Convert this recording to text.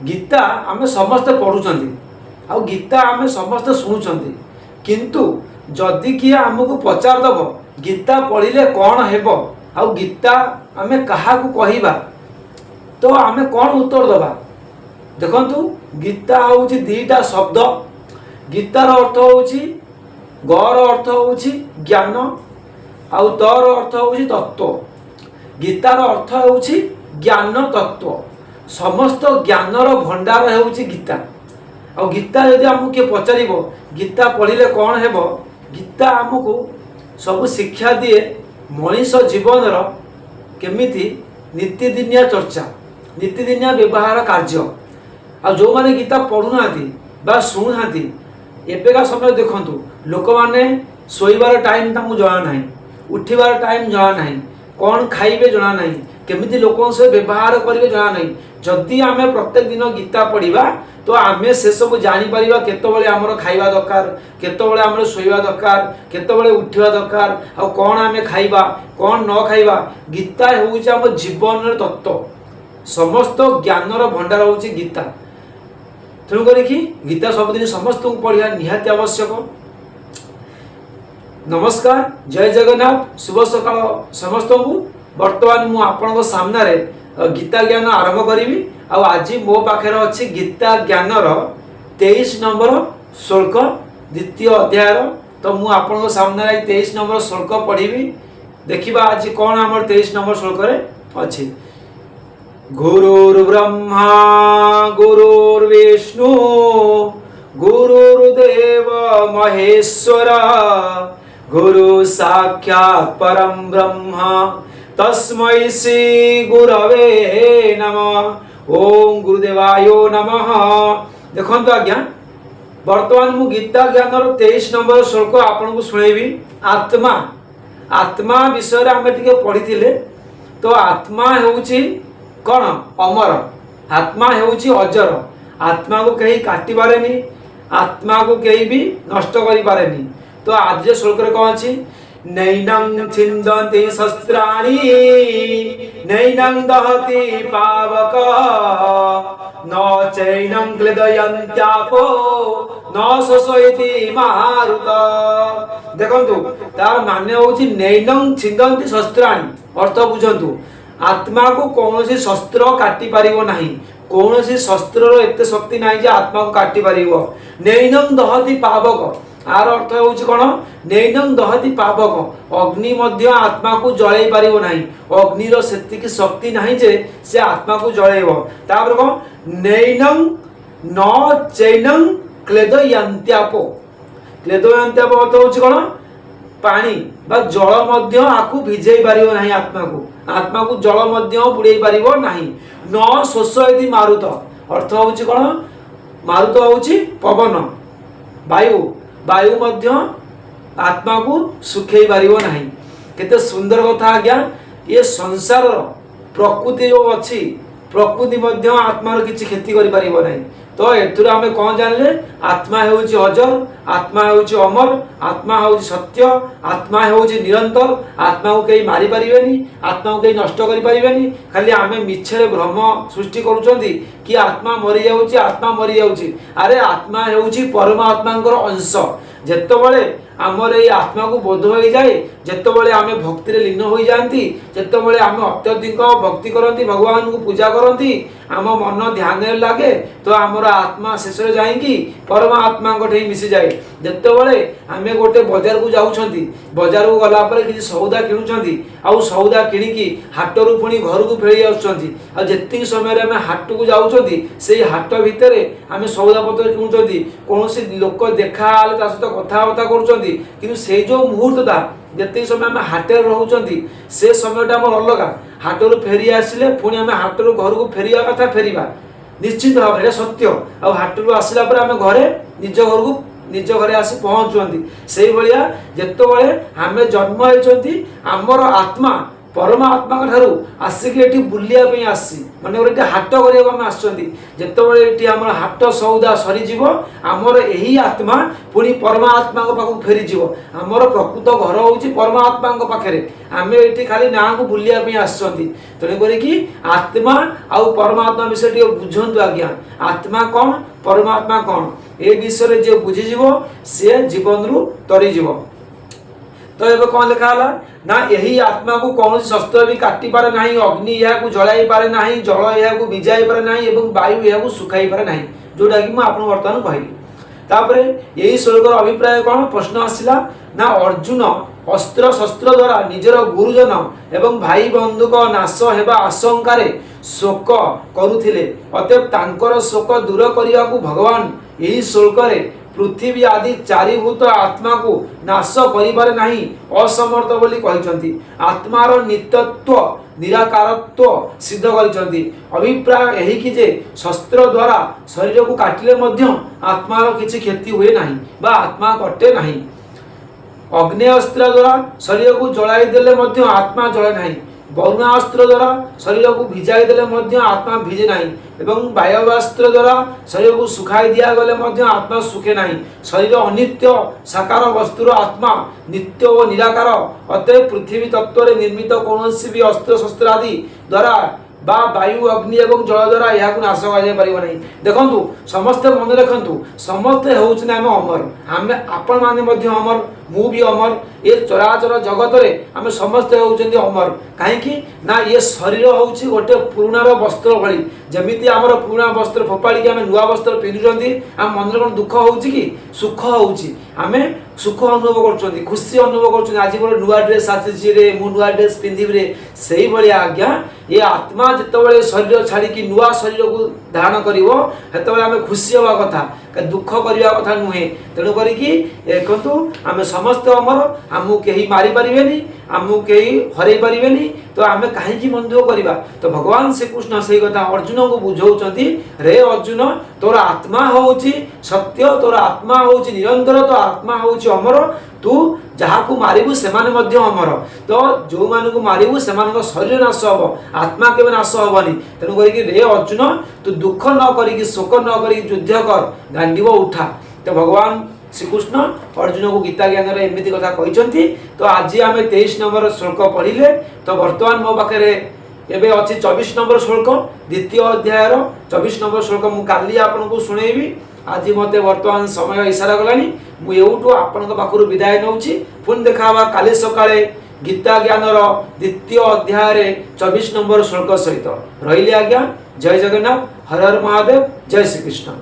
गीता आमे समस्त पढ़ुचंती आ गीता आमे समस्त शुणुचंती किंतु जदि किए आमको पचार दब गीता पढ़िले कौन हेब आ गीता आमे कहा कहवा तो आमे कौन उत्तर दबा। देखंतु गीता होउची दीटा शब्द। गीतार अर्थ होउची गर अर्थ होउची ज्ञान आउ तर अर्थ होउची तत्व। गीतार अर्थ होउची ज्ञान तत्व। समस्त ज्ञानर भंडार होउची गीता। आ गीता यदि आमको किए पचारिबो गीता पढ़िले कौन हेब गीता आमको सब शिक्षा दिए मनीष जीवन केमिति नीतिदिनिया चर्चा नीतिदिनिया व्यवहार कार्य। आ जो माने गीता पढ़ुना बा शुणुना एବେका समय देखंतु लोक माने सोईबार टाइम तामु जना नाही उठिबार टाइम जना नाही कौन खाइबे जना नाही केमिति लोकों से व्यवहार करिवे जना नाही। जदि आमे प्रत्येक दिन गीता पढ़िबा तो आमे से सब जानि परिबा केतबेले हमर खाइबा दरकार केतबेले हमर सोईबा दरकार केतबेले उठिबा दरकार आ कौन आमे खाइबा कौन न खाइबा। गीता होउची हमर जीवन तत्व। समस्त ज्ञानर भंडार होउची गीता। तेणुक गीता सबुदिन समस्त को पढ़िया निहाती आवश्यक। नमस्कार जय जगन्नाथ शुभ सकाल समस्त को। वर्तमान मु आपण सामने गीता ज्ञान आरंभ करी। आज मो पाखे अच्छी गीता ज्ञानर 23 नंबर श्लोक द्वितीय अध्याय। तो मु आपण सामने 23 नंबर श्लोक पढ़ी। देखिबा आज कौन आमर 23 नंबर श्लोक रे अच्छी। गुरुर्ब्रह्मा गुरुर्विष्णु गुरुर्देव महेश्वर गुरु साक्षात् परम ब्रह्म तस्मै श्री गुरवे नमः। ओम गुरुदेवाय नमः। देखंतु आज्ञा वर्तमान मु गीता ज्ञानर 23 नंबर श्लोक आपन को सुनेबी। आत्मा आत्मा विषय आमे टिके पढ़िथिले। तो आत्मा हेउची कौन अमर आत्मा हेउची अजर। आत्मा को कहीं काटी पारेनी आत्मा को कहीं भी नष्ट करि पारेनी। तो आज श्लोक रे कौन अछि नैनं छिन्दन्ति शस्त्राणि नैनं दहति पावक न चैनं क्लेदयन्त्यापो न शोषयति मारुत। देखंतु तार माने होउची नैनं छिन्दन्ति शस्त्राणि अर्थ बुझंतु आत्मा को कौन शस्त्र काटी पारिबो नाही। कौन शस्त्र एते शक्ति नाही जे आत्मा को काटी पारिबो। नैनं दहति पावक आर अर्थ होउची कोन नैनं दहति पावक अग्नि मध्य आत्मा को जळै पारिबो नाही। अग्नि रो सेति की शक्ति नाही जे से आत्मा को जळैबो। तापर कोन नैनं न चैनं क्लेदयन्त्यापो क्लेदयन्त्यापो अर्थ होउची कोन पानी बा जल मध्य आकु भिजै पारिबो नाही। आत्मा को जल मध्य बुड़ै पारिबो नाही। न शोषयति मारुत अर्थ होउची कोन मारुत होउची पवन वायु वायु मध्य आत्मा को सुखै पारिबो नाही। केते सुंदर कथा आज्ञा। ये संसार प्रकृति जो अछि प्रकृति मध्य आत्मार किछि क्षति करि पारिबो नाही। तो एथुर आमे कोन जानले आत्मा हेउची अजर आत्मा हेउची अमर आत्मा हेउची सत्य आत्मा हेउची निरंतर। आत्मा को कहीं मारी पारिबेनी आत्मा को कहीं नष्ट करि पारिबेनी। खाली आमे मिछरे भ्रम सृष्टि करूचंती कि आत्मा मरि जाउची आत्मा मरि जाउची। अरे आत्मा हेउची परमात्मांकर अंश। जेतबेले आमर ये आत्मा को बोध हो जाए जेतबेले आमे भक्ति रे लीन हो जाती जेतबेले आमे अत्यधिक भक्ति करती भगवान को पूजा करती आम मन ध्यान लगे तो आमर आत्मा शेष रे जाईकी परमात्मा को मिसी जाए। जेतबेले आमे गोटे बाजार को जाउछंती बाजार को गला पर किछि सौदा किणुछंती आउ सौदा किणिकी हाटरू पुणी घर को फेरी आउछंती आ जेतिक समय रे आमे हाट को जाउछंती सेही हाट भितरे आमे सौदा पत्र किणुछंती कोनोसी लोक देखा आले ता सहित कथाबार्ता करूछंती किंतु से जो मुहूर्त था जति समय आम हाटे रोचंती से समय आम अलग हाटरू फेरी आसिले पुणी आम हाटरू घर को फेरिया कथा फेरिबा निश्चित भाव में सत्य। आ हाटरू आसला पर आम घरे निज घरे आसी पहुँचुंती से भाया जिते बड़े आम जन्म होती आमर आत्मा परमात्मा ठारू आसिक ये बुलायापी आसी मन गोटे हाट करने आसते आम हाट सौदा सरीज आमर यही आत्मा पुणी परमात्मा पाक फेरीज आमर प्रकृत घर हूँ परमात्मा पाखे आम ये खाली ना को बुलायापी आसती तेणुक आत्मा आउ परमात्मा विषय बुझंतु आज्ञा आत्मा कौन परमात्मा कौन ए विषय जो बुझीज सी जीवन रु तरीज। तो ये कौन लिखा ना यही आत्मा को कौन शस्त्र भी काटी पारे ना अग्नि यहाँ जलाई पारे ना जल यहाँ भिजाई पारे ना वायु यहाँ सुखाई पारे ना जोटा कि मुझे बर्तमान कहली। तापर यही श्लोक अभिप्राय कौन प्रश्न आसला ना अर्जुन अस्त्र शस्त्र द्वारा निजर गुरुजन एवं भाई बंधुक नाश हेबा आशंका शोक करुथिले अतएव तांकर शोक दूर करने को भगवान यही श्लोक पृथ्वी आदि चारिभूत आत्मा को नाश करिबारे नाही असमर्थ बोली कहते आत्मार नित्यत्व निराकारत्व सिद्ध करछंती। अभिप्राय यही कि जे शस्त्र द्वारा शरीर को काटिले मध्य आत्मार किछि क्षति हुए नाही बा आत्मा कटे नाही। अग्नेयस्त्र द्वारा शरीर को जलाई देले मध्य आत्मा जले नाही। वरुणास्त्र द्वारा शरीर को भिजाई देले मध्य आत्मा भिजे नाही एवं वायवास्त्र द्वारा शरीर को सुखाई दिया गले मध्य आत्मा सुखे नाही। शरीर अनित्य साकार वस्तुर आत्मा नित्य और निराकार अतएव पृथ्वी तत्व निर्मित कौन भी अस्त्र शस्त्र आदि द्वारा बा वायु अग्नि एवं जल द्वारा यह नाश कर देखु समस्ते मन रखु समस्ते हूँ आम अमर आम आपण मैंने अमर मु भी अमर ये चराचर जगत में आम समस्ते होती अमर कहीं ना ये शरीर हूँ गोटे पुराणार वस्त्र भली जमी आम पुराणा वस्त्र फोपाड़ी आम नुआ वस्त्र पिंधुंट आम मन कौन दुख हो सुख होमें सुख अनुभव कर खुशी अनुभव कर आज मोर नुआ ड्रेस आसी मु नुआ ड्रेस पिंधि से भाई आज्ञा ये आत्मा जिते शरीर छाड़ी नुआ शरीर को धारण कर आम खुशी हवा कथा दुख करने कथा नुहे तेणुक देखु आम समस्त अमर आमको कहीं मारी पारे आमको कहीं हर पारे तो आम कहीं मन दुख करवा। तो भगवान श्रीकृष्ण से कथा अर्जुन को बुझाऊँ रे अर्जुन तोर आत्मा हूँ सत्य तोर आत्मा हूँ निरंतर तो आत्मा हूँ अमर तू जहाँ को मारू से अमर तो जो मान को मारू से शरीर नाश हम आत्मा के नाश हेनी तेणुक रे अर्जुन तू दुख न कर शोक न कर युद्ध कर गांडीव उठा। तो भगवान श्रीकृष्ण अर्जुन को गीता ज्ञान एमती कथा कहते। तो आज आम 23 नंबर श्लोक पढ़िले। तो बर्तमान मो पाखे एवं अच्छी 24 नंबर श्लोक द्वितीय अध्याय 24 नंबर श्लोक मुझे काली आपको शुणेबी। आज मत बर्तमान समय इशारा गलानी मुझे आपण पाखु विदाय नौ पुणी देखा काली सकाळे गीता ज्ञान द्वितीय अध्याय 24 नंबर श्लोक सहित रही आज्ञा। जय जगन्नाथ हर हर महादेव जय श्रीकृष्ण।